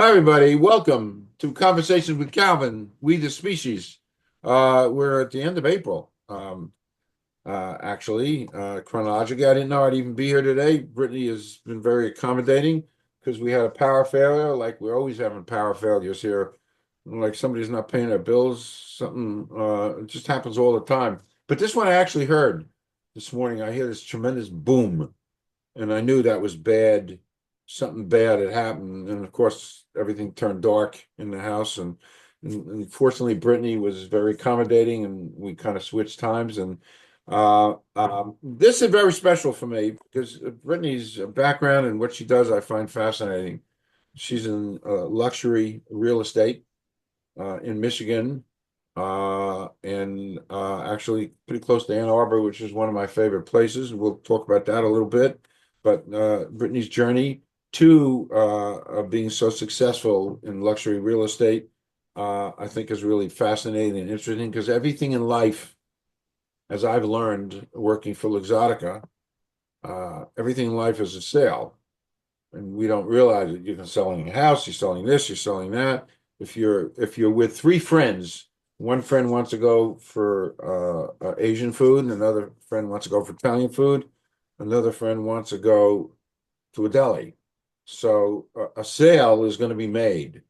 Hi, everybody. Welcome to Conversations with Calvin, We the Species. We're at the end of April. Chronologically, I didn't know I'd even be here today. Brittany has been very accommodating because we had a power failure, like we're always having power failures here. Like somebody's not paying their bills, something it just happens all the time. But this one I actually heard this morning. I hear this tremendous boom and I knew that was bad. Something bad had happened, and of course, everything turned dark in the house. And fortunately, Brittany was very accommodating, and we kind of switched times. And this is very special for me because Brittany's background and what she does, I find fascinating. She's in luxury real estate in Michigan, and actually pretty close to Ann Arbor, which is one of my favorite places. We'll talk about that a little bit. But Brittany's journey to being so successful in luxury real estate, I think is really fascinating and interesting because everything in life, as I've learned working for Luxottica, everything in life is a sale. And we don't realize it. You're selling a house, you're selling this, you're selling that. If you're with three friends, one friend wants to go for Asian food, and another friend wants to go for Italian food, another friend wants to go to a deli. So a sale is going to be made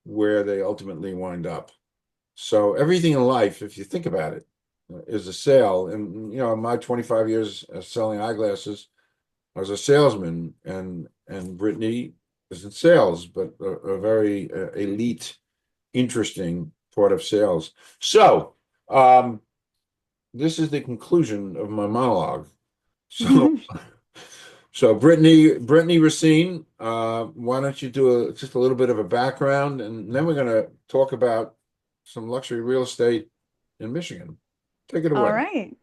where they ultimately wind up. So everything in life, if you think about it, is a sale. And in my 25 years selling eyeglasses, I was a salesman, and Brittany is in sales, but a very elite, interesting part of sales. So, this is the conclusion of my monologue. So, so Brittany Racine, why don't you do just a little bit of a background, and then we're going to talk about some luxury real estate in Michigan. Take it All away. right.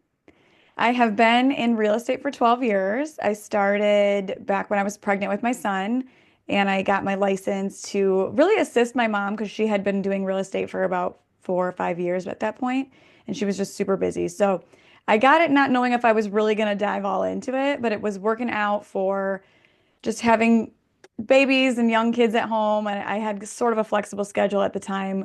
I have been in real estate for 12 years. I started back when I was pregnant with my son, and I got my license to really assist my mom because she had been doing real estate for about 4 or 5 years at that point, and she was just super busy. So I got it not knowing if I was really going to dive all into it, but it was working out for just having babies and young kids at home, and I had sort of a flexible schedule at the time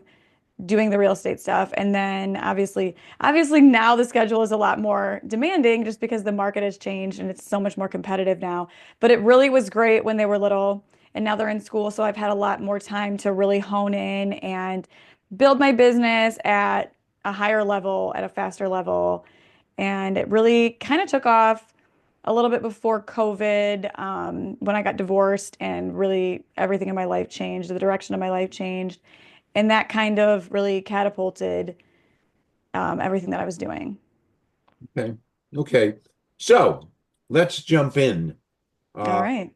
doing the real estate stuff. And then obviously now the schedule is a lot more demanding just because the market has changed and it's so much more competitive now. But it really was great when they were little and now they're in school. So I've had a lot more time to really hone in and build my business at a higher level, at a faster level. And it really kind of took off a little bit before COVID, when I got divorced and really everything in my life changed, the direction of my life changed. And that kind of really catapulted everything that I was doing. Okay. Okay. So let's jump in. All Uh, right.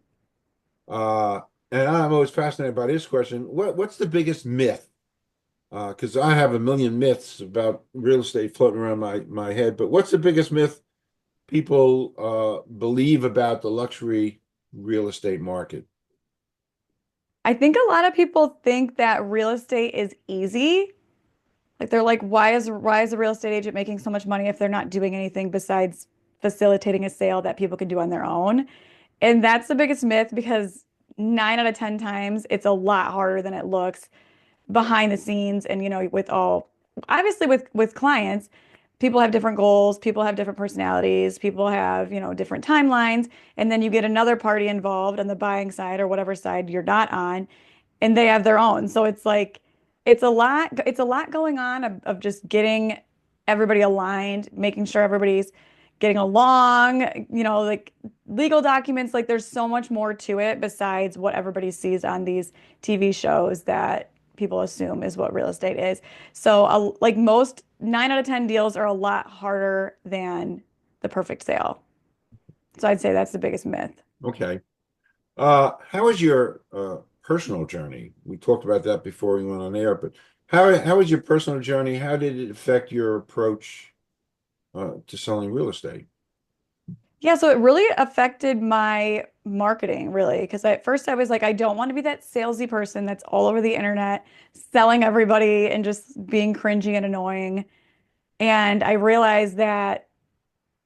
Uh, and I'm always fascinated by this question. What's the biggest myth? Because I have a million myths about real estate floating around my head, but what's the biggest myth people believe about the luxury real estate market? I think a lot of people think that real estate is easy. Like they're like, why is a real estate agent making so much money if they're not doing anything besides facilitating a sale that people can do on their own? And that's the biggest myth because 9 out of 10 times it's a lot harder than it looks behind the scenes. And with all obviously with clients, people have different goals, people have different personalities, people have, different timelines, and then you get another party involved on the buying side or whatever side you're not on, and they have their own. So it's like it's a lot going on of just getting everybody aligned, making sure everybody's getting along, like legal documents, like there's so much more to it besides what everybody sees on these TV shows that people assume is what real estate is. So, like most 9 out of 10 deals are a lot harder than the perfect sale. So I'd say that's the biggest myth. Okay. How was your personal journey? We talked about that before we went on air, but how was your personal journey? How did it affect your approach to selling real estate? Yeah, so it really affected my marketing, really, because at first I was like, I don't want to be that salesy person that's all over the internet selling everybody and just being cringy and annoying. And I realized that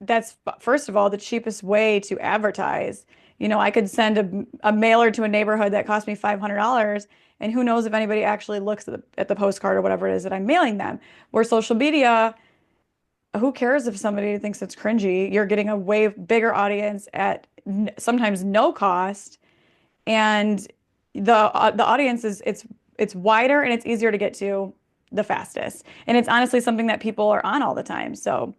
that's first of all the cheapest way to advertise. I could send a mailer to a neighborhood that cost me $500, and who knows if anybody actually looks at the postcard or whatever it is that I'm mailing them. Where social media, who cares if somebody thinks it's cringy? You're getting a way bigger audience at sometimes no cost, and the audience is it's wider and it's easier to get to the fastest. And it's honestly something that people are on all the time. So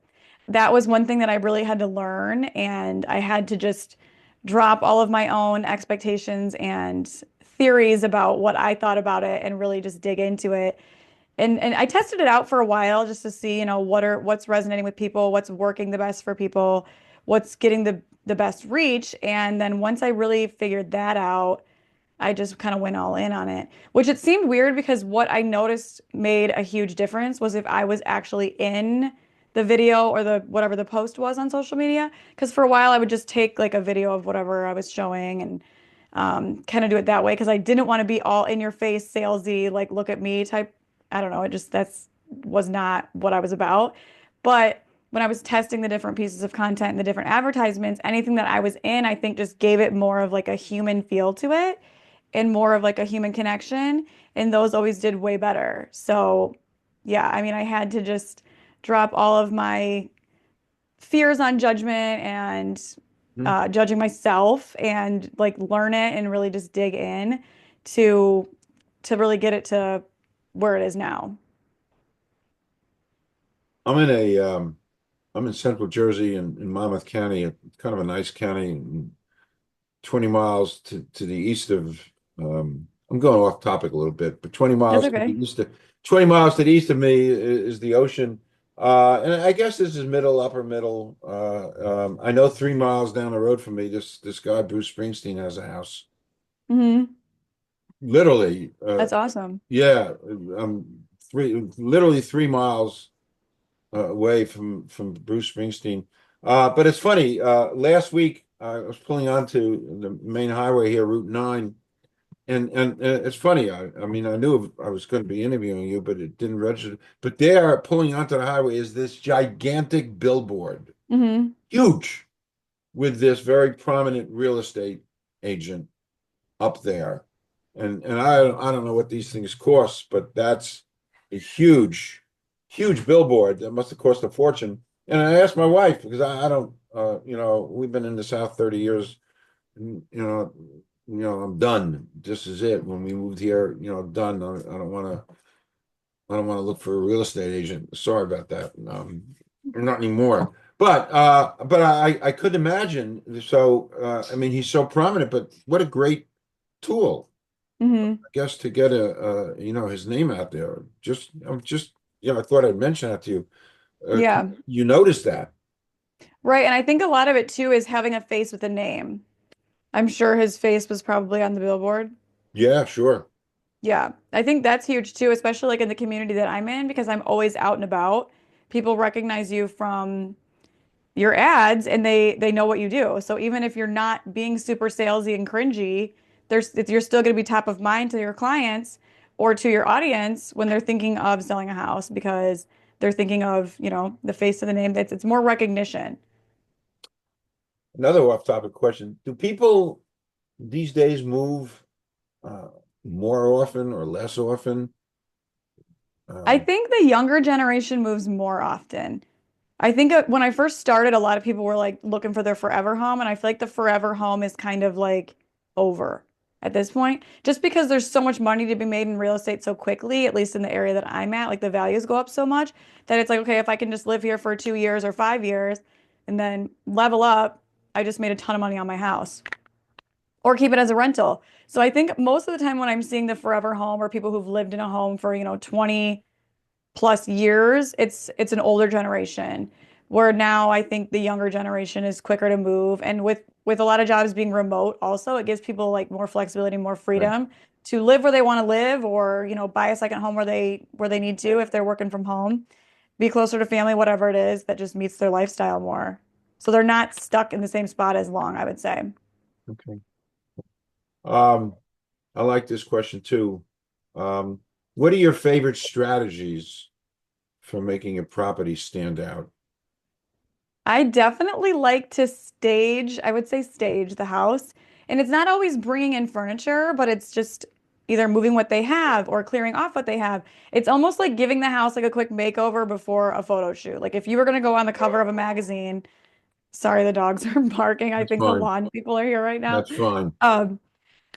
that was one thing that I really had to learn, and I had to just drop all of my own expectations and theories about what I thought about it and really just dig into it. And I tested it out for a while just to see, what's resonating with people, what's working the best for people, what's getting the best reach. And then once I really figured that out, I just kind of went all in on it, which it seemed weird because what I noticed made a huge difference was if I was actually in the video or the whatever the post was on social media. Because for a while I would just take like a video of whatever I was showing and kind of do it that way because I didn't want to be all in your face, salesy, like look at me type. I don't know. That's was not what I was about. But when I was testing the different pieces of content and the different advertisements, anything that I was in, I think just gave it more of like a human feel to it and more of like a human connection. And those always did way better. So, yeah, I mean, I had to just drop all of my fears on judgment and Hmm. judging myself and like learn it and really just dig in to really get it to where it is now. I'm in a I'm in central Jersey in Monmouth County, kind of a nice county, 20 miles to the east of I'm going off topic a little bit, but 20 That's miles to the okay. east of 20 miles to the east of me is the ocean. And I guess this is middle, upper middle. I know 3 miles down the road from me, this guy Bruce Springsteen has a house. Hmm. Literally, That's awesome. yeah, literally 3 miles away from Bruce Springsteen. But it's funny. Last week I was pulling onto the main highway here, Route 9, and it's funny. I mean, I knew I was going to be interviewing you, but it didn't register. But there, pulling onto the highway, is this gigantic billboard, Hmm. huge, with this very prominent real estate agent up there. And I don't know what these things cost, but that's a huge billboard that must have cost a fortune. And I asked my wife because I don't we've been in the South 30 years, and, I'm done. This is it. When we moved here, done. I don't want to look for a real estate agent. Sorry about that. Not anymore. But I could imagine. So I mean, he's so prominent, but what a great tool, Hmm. I guess, to get his name out there. I thought I'd mention that to you. Yeah. You noticed that? Right. And I think a lot of it too is having a face with a name. I'm sure his face was probably on the billboard. Yeah, sure. Yeah, I think that's huge too, especially like in the community that I'm in because I'm always out and about. People recognize you from your ads and they know what you do. So even if you're not being super salesy and cringy, you're still going to be top of mind to your clients or to your audience when they're thinking of selling a house because they're thinking of, the face of the name. It's more recognition. Another off-topic question: do people these days move uh, more often or less often? I Um, think the younger generation moves more often. I think when I first started, a lot of people were like looking for their forever home, and I feel like the forever home is kind of like over at this point, just because there's so much money to be made in real estate so quickly, at least in the area that I'm at, like the values go up so much that it's like, okay, if I can just live here for 2 years or 5 years and then level up, I just made a ton of money on my house or keep it as a rental. So I think most of the time when I'm seeing the forever home or people who've lived in a home for, 20 plus years, it's an older generation. Where now I think the younger generation is quicker to move. And with a lot of jobs being remote, also it gives people like more flexibility, more right. freedom to live where they want to live or, buy a second home where they need to if they're working from home, be closer to family, whatever it is that just meets their lifestyle more. So they're not stuck in the same spot as long, I would say. Okay. Um, I like this question too. Um, what are your favorite strategies for making a property stand out? I definitely like to stage, I would say stage the house. And it's not always bringing in furniture, but it's just either moving what they have or clearing off what they have. It's almost like giving the house like a quick makeover before a photo shoot. Like if you were going to go on the cover of a magazine, sorry, the dogs are barking. I That's think the fine. lawn people are here right now. That's fine. Um,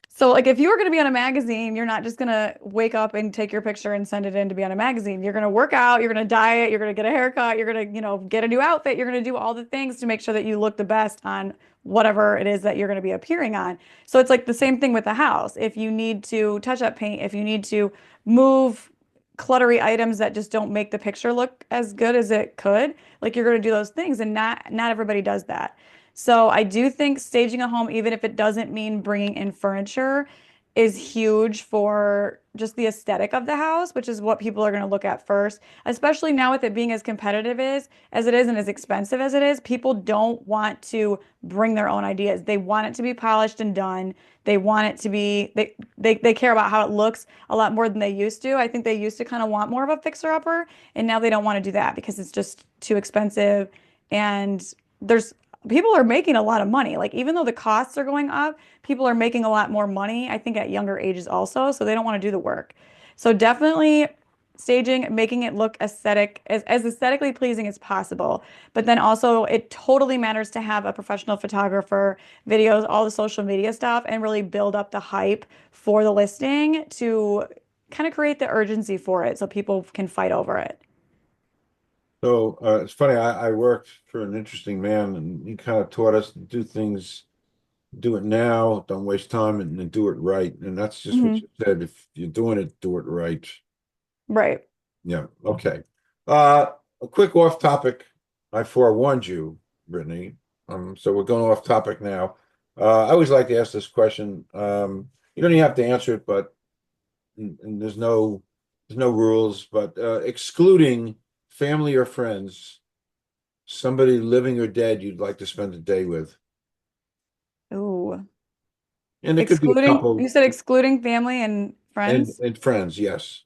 so like if you were going to be on a magazine, you're not just going to wake up and take your picture and send it in to be on a magazine. You're going to work out, you're going to diet, you're going to get a haircut, you're going to, get a new outfit, you're going to do all the things to make sure that you look the best on whatever it is that you're going to be appearing on. So it's like the same thing with the house. If you need to touch up paint, if you need to move cluttery items that just don't make the picture look as good as it could, like you're going to do those things and not everybody does that. So I do think staging a home, even if it doesn't mean bringing in furniture, is huge for just the aesthetic of the house, which is what people are going to look at first. Especially now with it being as competitive as it is and as expensive as it is, people don't want to bring their own ideas. They want it to be polished and done. They want it to be they care about how it looks a lot more than they used to. I think they used to kind of want more of a fixer-upper, and now they don't want to do that because it's just too expensive and there's people are making a lot of money. Like even though the costs are going up, people are making a lot more money, I think at younger ages also, so they don't want to do the work. So definitely staging, making it look aesthetic, as aesthetically pleasing as possible. But then also it totally matters to have a professional photographer, videos, all the social media stuff, and really build up the hype for the listing to kind of create the urgency for it so people can fight over it. So it's funny, I worked for an interesting man and he kind of taught us to do things, do it now, don't waste time and do it right. And that's just what Hmm. you said. If you're doing it, do it right. Right. Yeah, okay. Uh a quick off topic. I forewarned you, Brittany. So we're going off topic now. I always like to ask this question. You don't even have to answer it, but and there's no rules, but excluding family or friends, somebody living or dead you'd like to spend a day with. Ooh. And it could be a Excluding, couple you said excluding family and and friends? and friends, yes.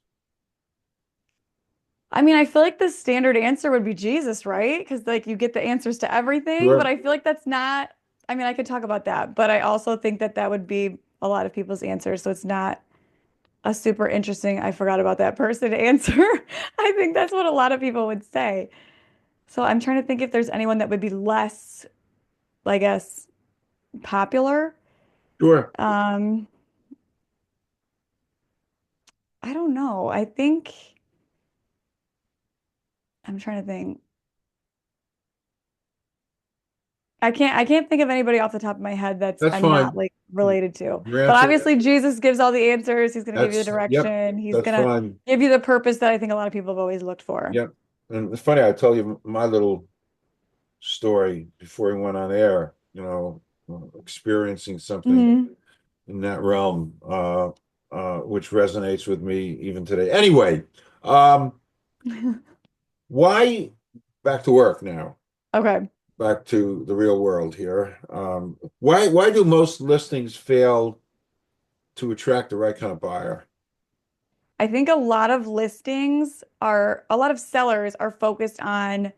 I mean, I feel like the standard answer would be Jesus, right? Because like you get the answers to everything, but Sure. I feel like that's not, I mean, I could talk about that, but I also think that that would be a lot of people's answers. So it's not a super interesting, I forgot about that person answer. I think that's what a lot of people would say. So I'm trying to think if there's anyone that would be less, I guess, popular. Sure. Um, I don't know. I think I'm trying to think. I can't think of anybody off the top of my head that's That's I'm not fine. like related to. Your But answer, obviously Jesus gives all the answers. He's going to give you the yep, direction. He's that's going to fine. give you the purpose that I think a lot of people have always looked for. Yep. And it's funny, I tell you my little story before we went on air, experiencing something Hmm. in that realm, which resonates with me even today. Anyway, um, why back to work now? Okay. Back to the real world here. Why do most listings fail to attract the right kind of buyer? I think a lot of sellers are focused on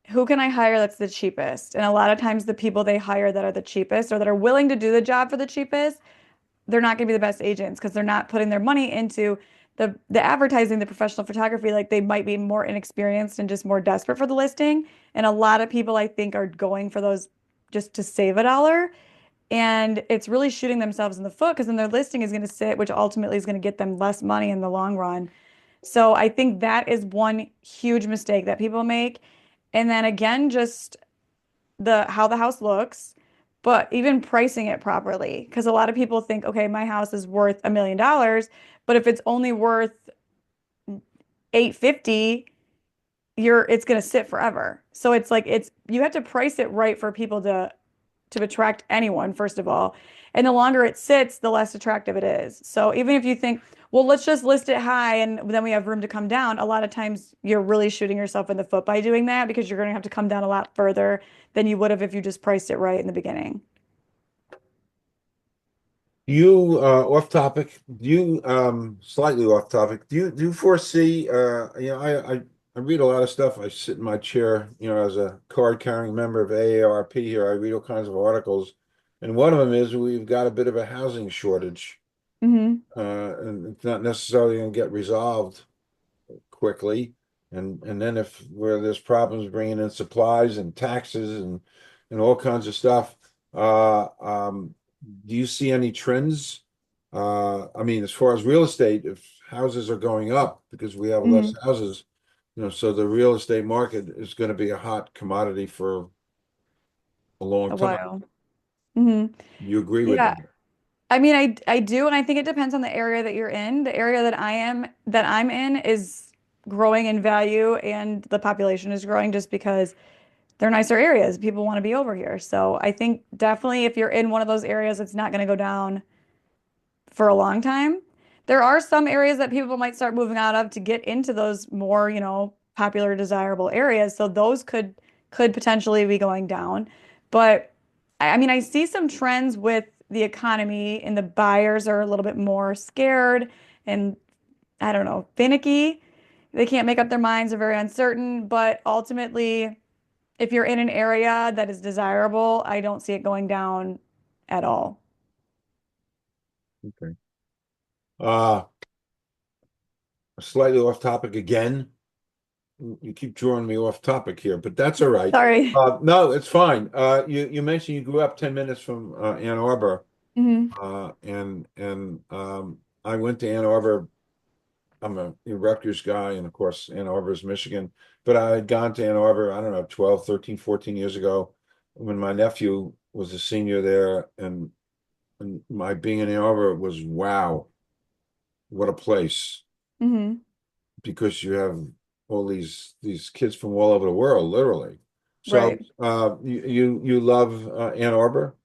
who can I hire that's the cheapest. And a lot of times the people they hire that are the cheapest or that are willing to do the job for the cheapest, they're not going to be the best agents because they're not putting their money into the advertising, the professional photography. Like they might be more inexperienced and just more desperate for the listing. And a lot of people I think are going for those just to save a dollar. And it's really shooting themselves in the foot because then their listing is going to sit, which ultimately is going to get them less money in the long run. So I think that is one huge mistake that people make. And then again, just the how the house looks, but even pricing it properly. Because a lot of people think, okay, my house is worth $1 million, but if it's only worth 850, it's gonna sit forever. So it's like it's you have to price it right for people to attract anyone, first of all. And the longer it sits, the less attractive it is. So even if you think, well, let's just list it high and then we have room to come down, a lot of times you're really shooting yourself in the foot by doing that because you're going to have to come down a lot further than you would have if you just priced it right in the beginning. You off topic. Do you slightly off topic? Do you foresee? I read a lot of stuff. I sit in my chair, as a card-carrying member of AARP here. I read all kinds of articles, and one of them is we've got a bit of a housing shortage, Hmm. and it's not necessarily going to get resolved quickly. And then if where there's problems bringing in supplies and taxes and all kinds of stuff, do you see any trends? I mean, as far as real estate, if houses are going up because we have less Hmm. houses, so the real estate market is going to be a hot commodity for a long A time. while. Hmm. You agree with Yeah. that? I mean, I do, and I think it depends on the area that you're in. The area that I'm in is growing in value and the population is growing just because they're nicer areas. People want to be over here. So I think definitely if you're in one of those areas, it's not going to go down for a long time. There are some areas that people might start moving out of to get into those more, popular, desirable areas. So those could potentially be going down. But I mean, I see some trends with the economy and the buyers are a little bit more scared and I don't know, finicky. They can't make up their minds, they're very uncertain, but ultimately, if you're in an area that is desirable, I don't see it going down at all. Okay. Uh, Slightly off topic again. You keep drawing me off topic here, but that's all right. Sorry. No, it's fine. You mentioned you grew up 10 minutes from Ann Arbor, Hmm. and I went to Ann Arbor. I'm a Rutgers guy, and of course, Ann Arbor is Michigan. But I had gone to Ann Arbor, I don't know, 12, 13, 14 years ago when my nephew was a senior there, and my being in Ann Arbor was wow, what a place. Hmm. Because you have all these kids from all over the world, literally. So Right. you love Ann Arbor?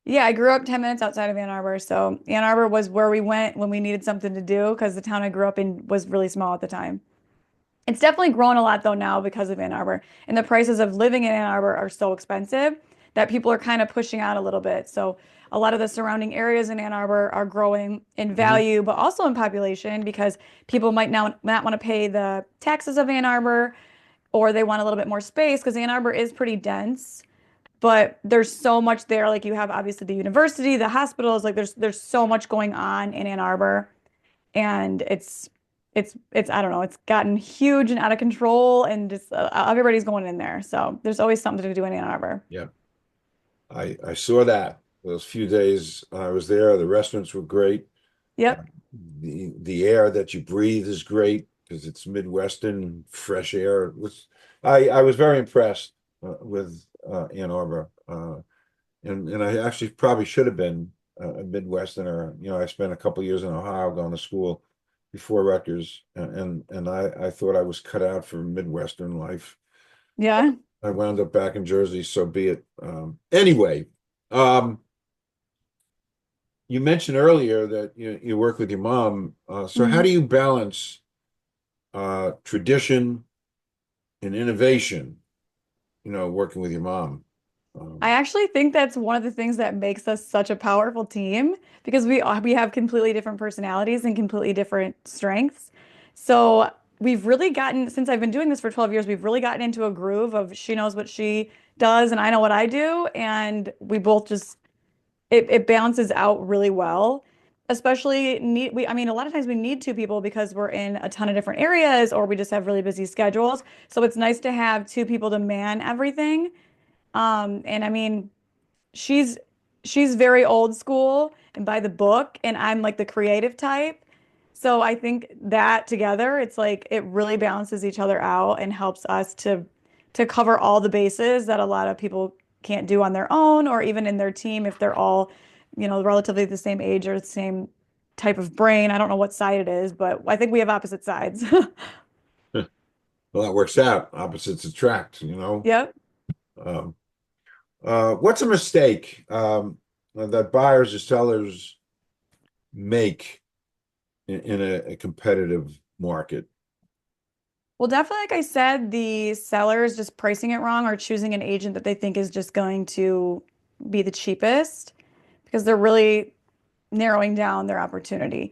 Yeah, I grew up 10 minutes outside of Ann Arbor. So Ann Arbor was where we went when we needed something to do because the town I grew up in was really small at the time. It's definitely grown a lot though now because of Ann Arbor. And the prices of living in Ann Arbor are so expensive that people are kind of pushing out a little bit. So a lot of the surrounding areas in Ann Arbor are growing in Mhm. value, but also in population because people might now not want to pay the taxes of Ann Arbor or they want a little bit more space because Ann Arbor is pretty dense. But there's so much there. Like you have obviously the university, the hospitals, like there's so much going on in Ann Arbor and it's I don't know, it's gotten huge and out of control and just everybody's going in there. So there's always something to do in Ann Arbor. Yeah, I saw that those few days I was there. The restaurants were great. Uh, Yep. the air that you breathe is great because it's Midwestern fresh air. I was very impressed with Ann Arbor. And I actually probably should have been a Midwesterner. I spent a couple years in Ohio going to school before Rutgers, and I thought I was cut out for Midwestern life. Yeah. I wound up back in Jersey, so be it. Anyway, um, you mentioned earlier that you work with your mom. So how Mhm. do you balance tradition and innovation? Working with your mom. I Um, actually think that's one of the things that makes us such a powerful team because we have completely different personalities and completely different strengths. So we've really gotten, since I've been doing this for 12 years, we've really gotten into a groove of she knows what she does and I know what I do, and we both just it balances out really well. Especially I mean a lot of times we need two people because we're in a ton of different areas or we just have really busy schedules. So it's nice to have two people to man everything. And I mean, she's she's very old school and by the book, and I'm like the creative type. So I think that together, it's like it really balances each other out and helps us to cover all the bases that a lot of people can't do on their own or even in their team if they're all, relatively the same age or the same type of brain. I don't know what side it is, but I think we have opposite sides. well, that works out. Opposites attract. Yep. Um, what's a mistake that buyers or sellers make in a competitive market? Well, definitely, like I said, the seller is just pricing it wrong or choosing an agent that they think is just going to be the cheapest because they're really narrowing down their opportunity.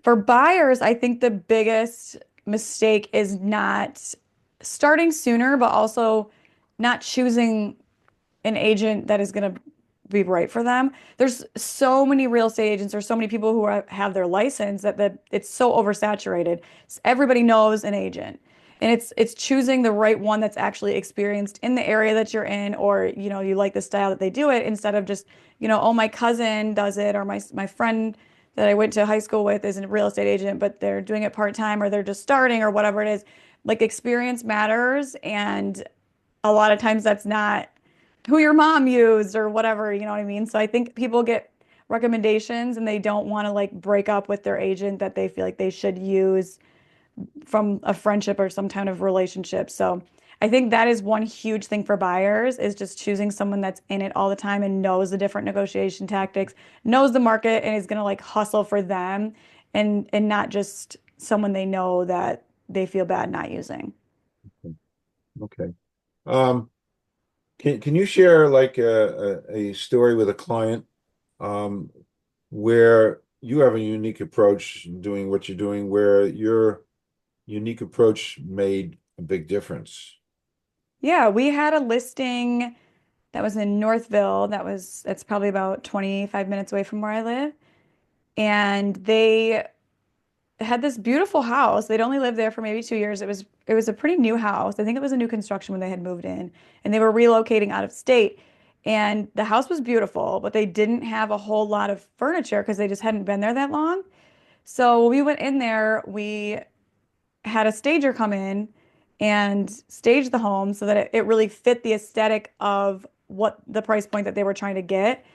For buyers, I think the biggest mistake is not starting sooner, but also not choosing an agent that is going to be right for them. There's so many real estate agents or so many people who have their license that it's so oversaturated. Everybody knows an agent. And it's choosing the right one that's actually experienced in the area that you're in, or you like the style that they do it, instead of just, oh, my cousin does it, or my friend that I went to high school with is a real estate agent, but they're doing it part-time, or they're just starting, or whatever it is. Like, experience matters, and a lot of times that's not who your mom used or whatever, you know what I mean? So I think people get recommendations and they don't want to like break up with their agent that they feel like they should use from a friendship or some kind of relationship. So I think that is one huge thing for buyers, is just choosing someone that's in it all the time and knows the different negotiation tactics, knows the market, and is going to like hustle for them, and not just someone they know that they feel bad not using. Okay. Um, can you share like a story with a client um, where you have a unique approach in doing what you're doing, where your unique approach made a big difference? Yeah, we had a listing that was in Northville. That's probably about 25 minutes away from where I live. And they had this beautiful house. They'd only lived there for maybe 2 years. It was a pretty new house. I think it was a new construction when they had moved in, and they were relocating out of state. And the house was beautiful, but they didn't have a whole lot of furniture because they just hadn't been there that long. So we went in there, we had a stager come in and stage the home so that it really fit the aesthetic of what the price point that they were trying to get.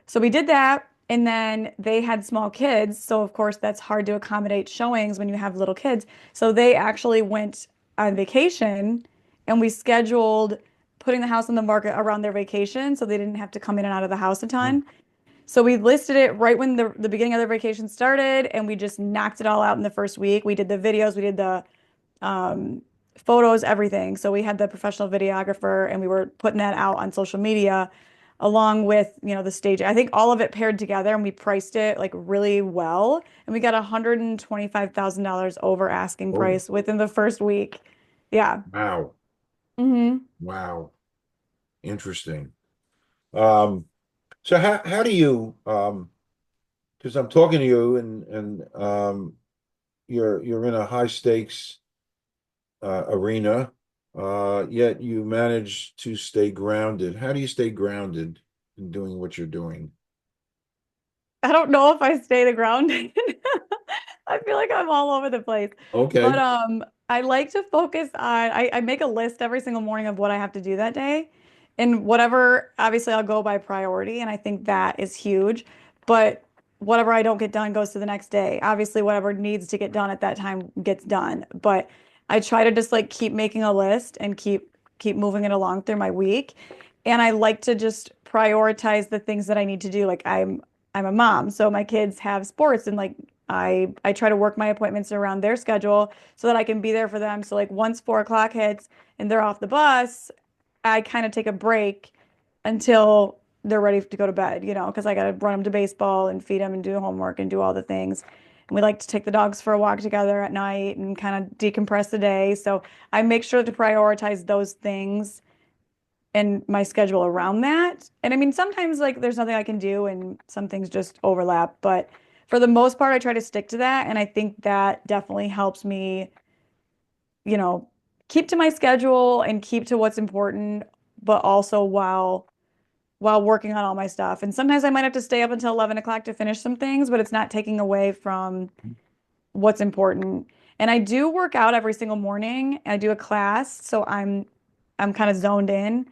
So we did that. And then they had small kids. So, of course, that's hard to accommodate showings when you have little kids. So they actually went on vacation, and we scheduled putting the house on the market around their vacation so they didn't have to come in and out of the house a Hmm. ton. So we listed it right when the beginning of their vacation started, and we just knocked it all out in the first week. We did the videos, we did the um, photos, everything. So we had the professional videographer, and we were putting that out on social media along with, the stage. I think all of it paired together, and we priced it like really well. And we got $125,000 over asking Oh, price within the first week. Yeah. wow. hmm Wow. Interesting. Um, so how do you because I'm talking to you and you're in a high stakes arena, yet you manage to stay grounded. How do you stay grounded in doing what you're doing? I don't know if I stay the ground. I feel like I'm all over the place. But Okay. I like to focus on I make a list every single morning of what I have to do that day. And whatever, obviously I'll go by priority, and I think that is huge. But whatever I don't get done goes to the next day. Obviously, whatever needs to get done at that time gets done. But I try to just like keep making a list and keep moving it along through my week. And I like to just prioritize the things that I need to do. Like, I'm a mom, so my kids have sports, and like I try to work my appointments around their schedule so that I can be there for them. So like once 4 o'clock hits and they're off the bus, I kind of take a break until they're ready to go to bed, because I got to run them to baseball and feed them and do homework and do all the things. And we like to take the dogs for a walk together at night and kind of decompress the day. So I make sure to prioritize those things and my schedule around that. And I mean, sometimes like there's nothing I can do and some things just overlap, but for the most part, I try to stick to that. And I think that definitely helps me, you know, keep to my schedule and keep to what's important, but also while working on all my stuff. And sometimes I might have to stay up until 11 o'clock to finish some things, but it's not taking away from what's important. And I do work out every single morning. I do a class, so I'm kind of zoned in.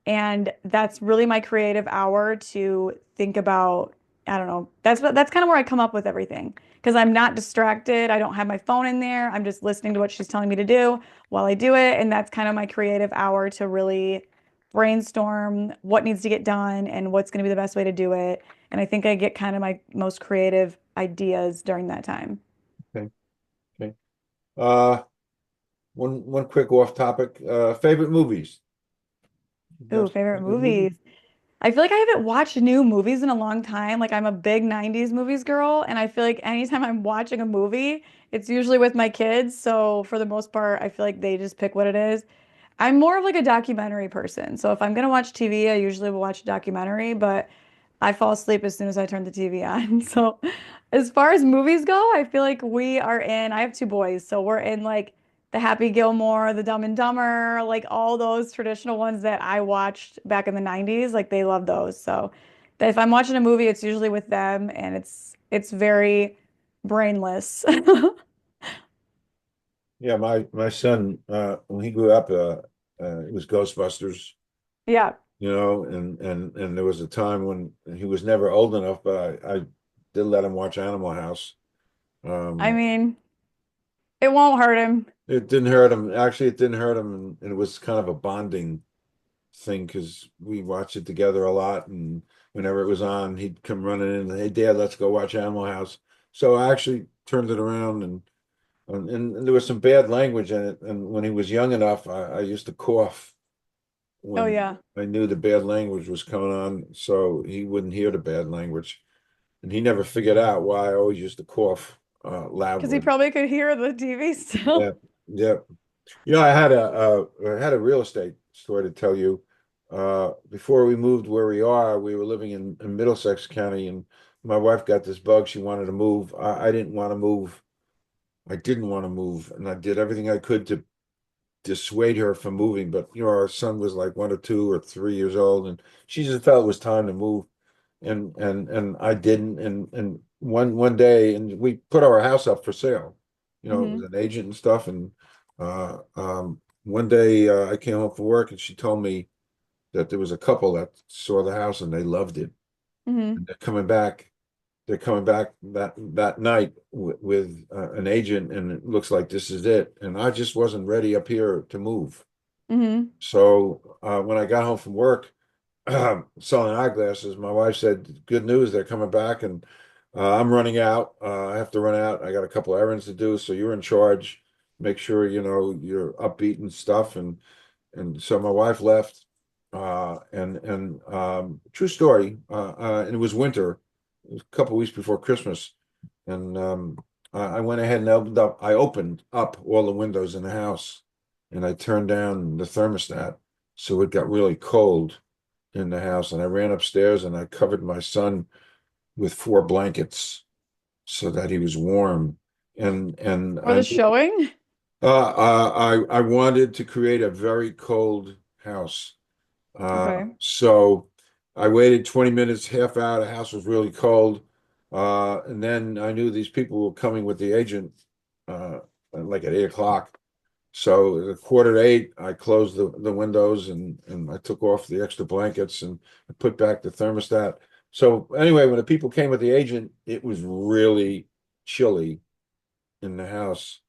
And that's really my creative hour to think about, I don't know. That's kind of where I come up with everything because I'm not distracted. I don't have my phone in there. I'm just listening to what she's telling me to do while I do it. And that's kind of my creative hour to really brainstorm what needs to get done and what's going to be the best way to do it. And I think I get kind of my most creative ideas during that time. Okay. Okay. Uh, one quick off topic. Favorite movies? You Ooh, have some favorite favorite movies? movies. I feel like I haven't watched new movies in a long time. Like I'm a big 90s movies girl, and I feel like anytime I'm watching a movie, it's usually with my kids. So for the most part, I feel like they just pick what it is. I'm more of like a documentary person. So if I'm gonna watch TV, I usually will watch a documentary, but I fall asleep as soon as I turn the TV on. So as far as movies go, I feel like we are in, I have two boys, so we're in like the Happy Gilmore, the Dumb and Dumber, like all those traditional ones that I watched back in the 90s, like they love those. So that if I'm watching a movie, it's usually with them and it's very brainless. Yeah, my son, when he grew up, it was Ghostbusters, Yeah. and there was a time when he was never old enough, but I did let him watch Animal House. I Um, mean, it won't hurt him. it didn't hurt him. Actually, it didn't hurt him, and it was kind of a bonding thing because we watched it together a lot, and whenever it was on, he'd come running in, "Hey, Dad, let's go watch Animal House." So I actually turned it around, and there was some bad language in it. And when he was young enough, I used to cough Oh when yeah. I knew the bad language was coming on, so he wouldn't hear the bad language. And he never figured out why I always used to cough Because he loudly. probably could hear the TV still. Yeah, yeah. I had a real estate story to tell you. Before we moved where we are, we were living in Middlesex County, and my wife got this bug. She wanted to move. I didn't want to move. I didn't want to move, and I did everything I could to dissuade her from moving. But our son was like 1 or 2 or 3 years old, and she just felt it was time to move. And I didn't. And one day, and we put our house up for sale. It was Hmm. an agent and stuff. And one day I came home from work, and she told me that there was a couple that saw the house and they loved it, Hmm. and they're coming back. They're coming back that night with an agent, and it looks like this is it. And I just wasn't ready up here to move. Hmm. So when I got home from work, selling eyeglasses, my wife said, "Good news, they're coming back," and I'm running out. I have to run out. I got a couple errands to do, so you're in charge. Make sure you're upbeat and stuff. And so my wife left. And true story. And it was winter. It was a couple weeks before Christmas, and I went ahead and opened up. I opened up all the windows in the house, and I turned down the thermostat, so it got really cold in the house. And I ran upstairs and I covered my son with 4 blankets so that he was warm. And For the showing? I wanted to create a very cold house. Okay. So I waited 20 minutes, half hour. The house was really cold. And then I knew these people were coming with the agent like at 8 o'clock. So at 7:45, I closed the windows and I took off the extra blankets and I put back the thermostat. So anyway, when the people came with the agent, it was really chilly in the house.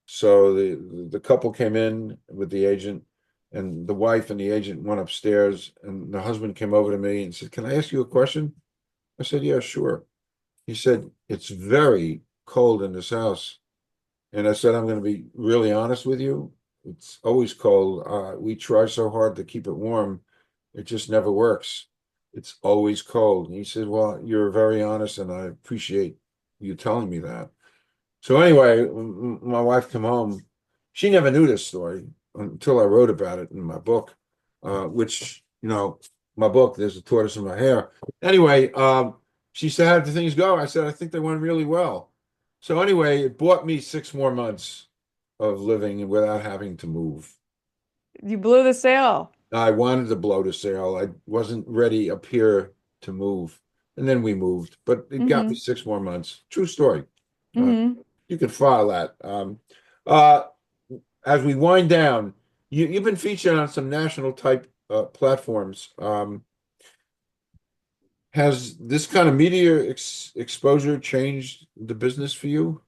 So the couple came in with the agent, and the wife and the agent went upstairs, and the husband came over to me and said, "Can I ask you a question?" I said, "Yeah, sure." He said, "It's very cold in this house." And I said, "I'm going to be really honest with you. It's always cold. We try so hard to keep it warm. It just never works. It's always cold." And he said, "Well, you're very honest, and I appreciate you telling me that." So anyway, my wife came home. She never knew this story until I wrote about it in my book, which, my book, There's a Tortoise in My Hair. Anyway, she said, "How did things go?" I said, "I think they went really well." So anyway, it bought me 6 more months of living without having to move. You blew the sale. I wanted to blow the sail. I wasn't ready up here to move. And then we moved, but it got me Hmm. 6 more months. True story. Uh, Hmm. you could file that. Uh, as we wind down, you've been featured on some national type platforms. Has this kind of media exposure changed the business for you?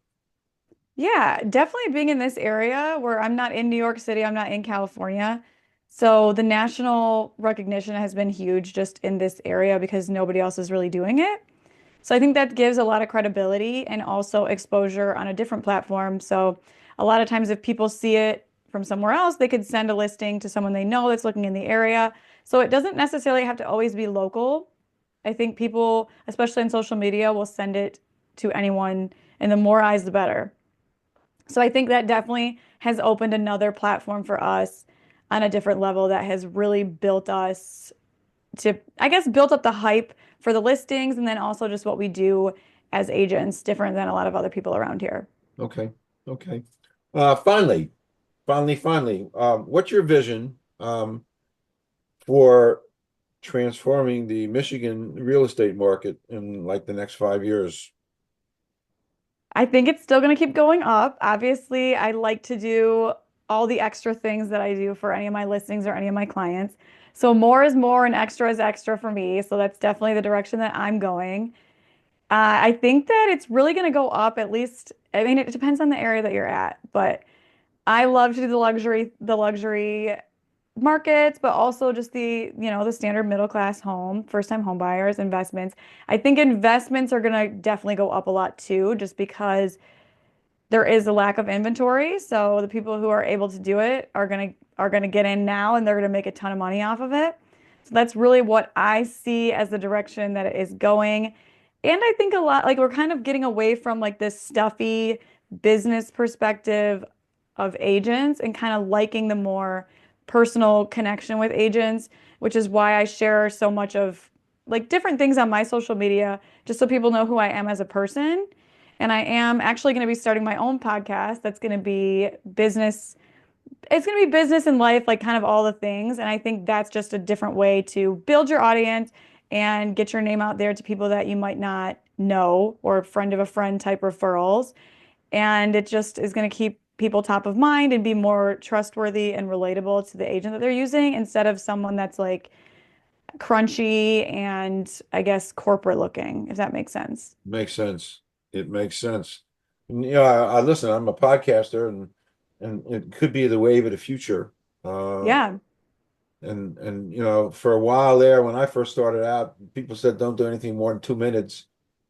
Yeah, definitely being in this area where I'm not in New York City, I'm not in California. So the national recognition has been huge just in this area because nobody else is really doing it. So I think that gives a lot of credibility and also exposure on a different platform. So a lot of times if people see it from somewhere else, they could send a listing to someone they know that's looking in the area. So it doesn't necessarily have to always be local. I think people, especially in social media, will send it to anyone, and the more eyes, the better. So I think that definitely has opened another platform for us on a different level that has really built us to, I guess, built up the hype for the listings and then also just what we do as agents, different than a lot of other people around here. Okay. Okay. Finally, finally, what's your vision for transforming the Michigan real estate market in like the next 5 years? I think it's still going to keep going up. Obviously, I like to do all the extra things that I do for any of my listings or any of my clients. So more is more and extra is extra for me. So that's definitely the direction that I'm going. I think that it's really going to go up at least. I mean, it depends on the area that you're at, but I love to do the luxury markets, but also just the standard middle class home, first time home buyers, investments. I think investments are going to definitely go up a lot too, just because there is a lack of inventory. So the people who are able to do it are gonna get in now and they're gonna make a ton of money off of it. So that's really what I see as the direction that it is going. And I think a lot like we're kind of getting away from like this stuffy business perspective of agents and kind of liking the more personal connection with agents, which is why I share so much of like different things on my social media, just so people know who I am as a person. And I am actually going to be starting my own podcast that's going to be business. It's going to be business and life, like kind of all the things. And I think that's just a different way to build your audience and get your name out there to people that you might not know or friend of a friend type referrals. And it just is going to keep people top of mind and be more trustworthy and relatable to the agent that they're using instead of someone that's like crunchy and I guess corporate looking, if that makes sense. Makes sense. It makes sense. And, I listen. I'm a podcaster, and it could be the wave of the future. Uh, Yeah. and for a while there, when I first started out, people said don't do anything more than 2 minutes,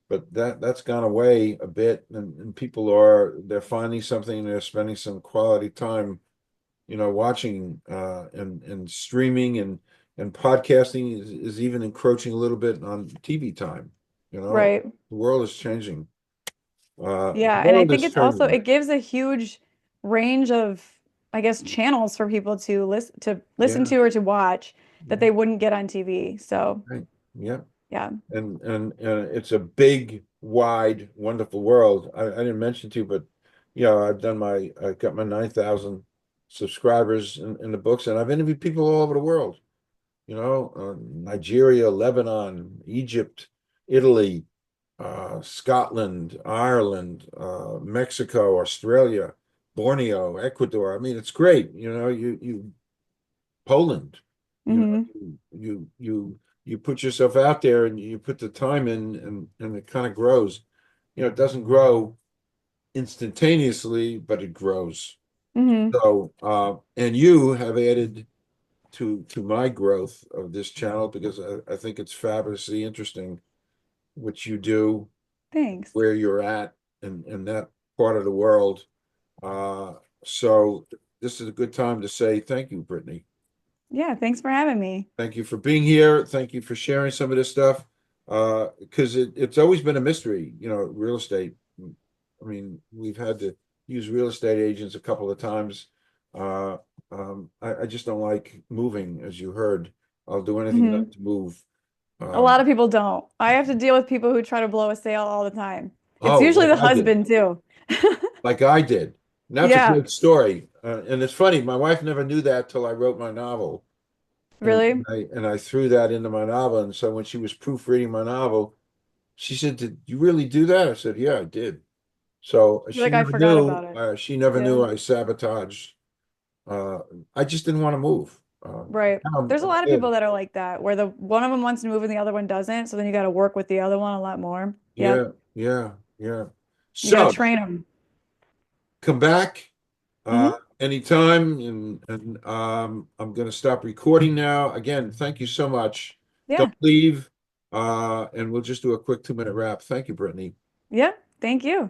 but that's gone away a bit, and people they're finding something, and they're spending some quality time, watching and streaming and podcasting is even encroaching a little bit on TV time. Right. The world is changing. The Yeah, and I world think is it's also changing. it gives a huge range of, I guess, channels for people to listen Yeah, to or to watch that yeah, they wouldn't get on TV. So, right. Yeah. yeah. And it's a big, wide, wonderful world. I didn't mention to you, but I got my 9,000 subscribers in the books, and I've interviewed people all over the world. Nigeria, Lebanon, Egypt, Italy, Scotland, Ireland, Mexico, Australia, Borneo, Ecuador. I mean, it's great. You Poland. Hmm. You put yourself out there and you put the time in, and it kind of grows. It doesn't grow instantaneously, but it grows. Hmm. So, and you have added to my growth of this channel because I think it's fabulously interesting what you do, Thanks. where you're at in that part of the world. Uh, so this is a good time to say thank you, Brittany. Yeah, thanks for having me. Thank you for being here. Thank you for sharing some of this stuff. Because it's always been a mystery, real estate. I mean, we've had to use real estate agents a couple of times. Uh, I just don't like moving, as you heard. I'll do anything not Hmm. to move. A lot Um, of people don't. I have to deal with people who try to blow a sale all the time. It's oh, usually the husband too. like I did. And that's a Yeah, great story. And it's funny, my wife never knew that till I wrote my novel. And really. I threw that into my novel. And so when she was proofreading my novel, she said, "Did you really do that?" I said, "Yeah, I did." So You're like, I forgot about it. She never Yeah. knew I sabotaged. Uh, I just didn't want to move. Right. Now There's a I'm lot of people good. that are like that, where the one of them wants to move and the other one doesn't. So then you got to work with the other one a lot more. Yeah, Yep. yeah, yeah. You got to So train them. come back Hmm. anytime, and I'm going to stop recording now. Again, thank you so much. Don't Yeah. leave, and we'll just do a quick 2-minute wrap. Thank you, Brittany. Yeah. Thank you.